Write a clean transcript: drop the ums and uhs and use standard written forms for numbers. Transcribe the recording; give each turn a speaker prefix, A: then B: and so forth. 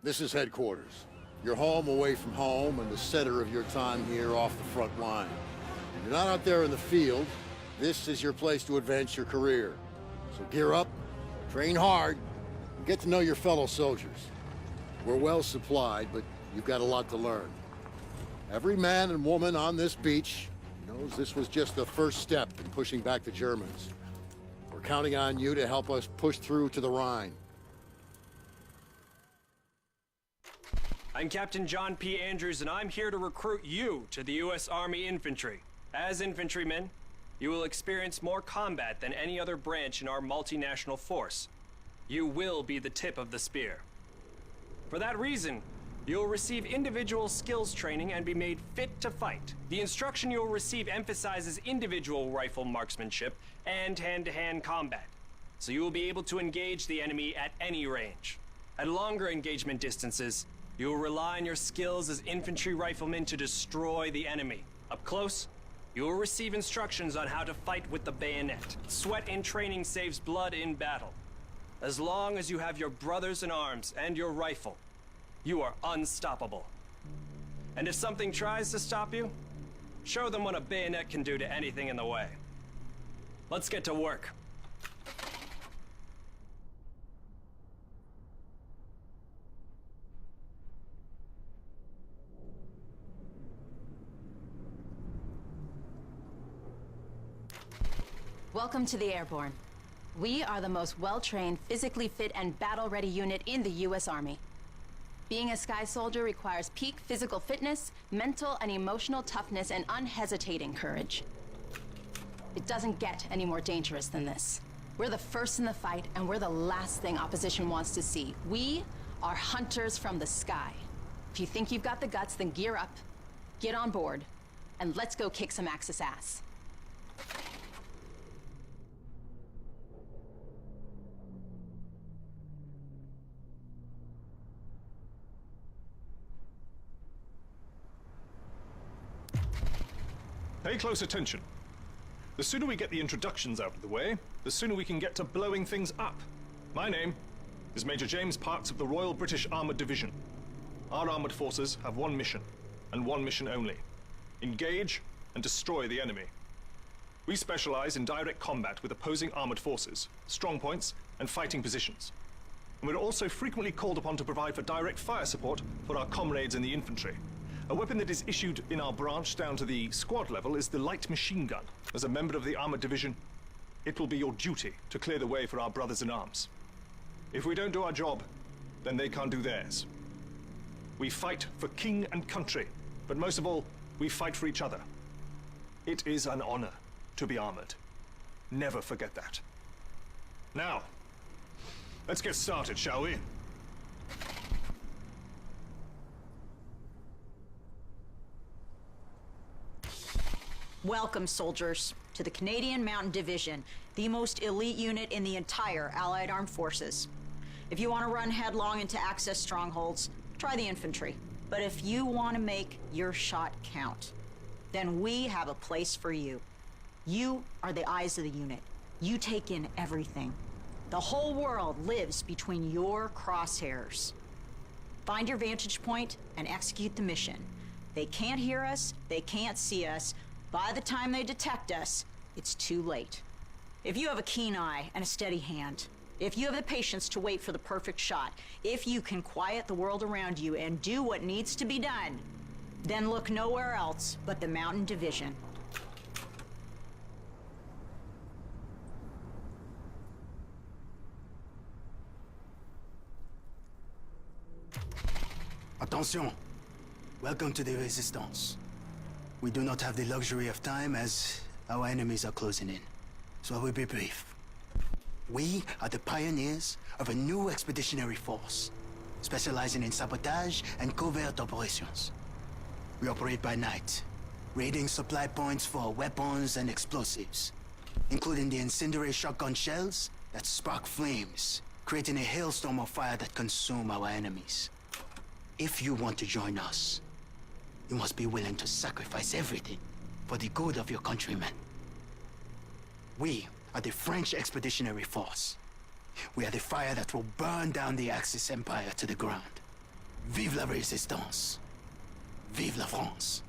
A: This is headquarters. Your home away from home and the center of your time here off the front line. You're not out there in the field. This is your place to advance your career. So gear up, train hard, and get to know your fellow soldiers. We're well supplied, but you've got a lot to learn. Every man and woman on this beach knows this was just the first step in pushing back the Germans. We're counting on you to help us push through to the Rhine.
B: I'm Captain John P. Andrews, and I'm here to recruit you to the U.S. Army Infantry. As infantrymen, you will experience more combat than any other branch in our multinational force. You will be the tip of the spear. For that reason, you'll receive individual skills training and be made fit to fight. The instruction you'll receive emphasizes individual rifle marksmanship and hand-to-hand combat, so you will be able to engage the enemy at any range. At longer engagement distances, you will rely on your skills as infantry riflemen to destroy the enemy. Up close, you will receive instructions on how to fight with the bayonet. Sweat in training saves blood in battle. As long as you have your brothers in arms and your rifle, you are unstoppable. And if something tries to stop you, show them what a bayonet can do to anything in the way. Let's get to work.
C: Welcome to the Airborne. We are the most well-trained, physically fit, and battle-ready unit in the U.S. Army. Being a Sky Soldier requires peak physical fitness, mental and emotional toughness, and unhesitating courage. It doesn't get any more dangerous than this. We're the first in the fight, and we're the last thing opposition wants to see. We are hunters from the sky. If you think you've got the guts, then gear up, get on board, and let's go kick some Axis ass.
D: Pay close attention. The sooner we get the introductions out of the way, the sooner we can get to blowing things up. My name is Major James Parks of the Royal British Armoured Division. Our armoured forces have one mission, and one mission only. Engage and destroy the enemy. We specialize in direct combat with opposing armoured forces, strong points, and fighting positions. And we're also frequently called upon to provide for direct fire support for our comrades in the infantry. A weapon that is issued in our branch down to the squad level is the light machine gun. As a member of the armored division, it will be your duty to clear the way for our brothers in arms. If we don't do our job, then they can't do theirs. We fight for king and country, but most of all, we fight for each other. It is an honor to be armored. Never forget that. Now, let's get started, shall we?
E: Welcome, soldiers, to the Canadian Mountain Division, the most elite unit in the entire Allied Armed Forces. If you want to run headlong into Axis strongholds, try the infantry. But if you want to make your shot count, then we have a place for you. You are the eyes of the unit. You take in everything. The whole world lives between your crosshairs. Find your vantage point and execute the mission. They can't hear us, they can't see us. By the time they detect us, it's too late. If you have a keen eye and a steady hand, if you have the patience to wait for the perfect shot, if you can quiet the world around you and do what needs to be done, then look nowhere else but the Mountain Division.
F: Attention! Welcome to the Resistance. We do not have the luxury of time as our enemies are closing in, so I will be brief. We are the pioneers of a new expeditionary force, specializing in sabotage and covert operations. We operate by night, raiding supply points for weapons and explosives, including the incendiary shotgun shells that spark flames, creating a hailstorm of fire that consume our enemies. If you want to join us, you must be willing to sacrifice everything for the good of your countrymen. We are the French Expeditionary Force. We are the fire that will burn down the Axis Empire to the ground. Vive la résistance. Vive la France.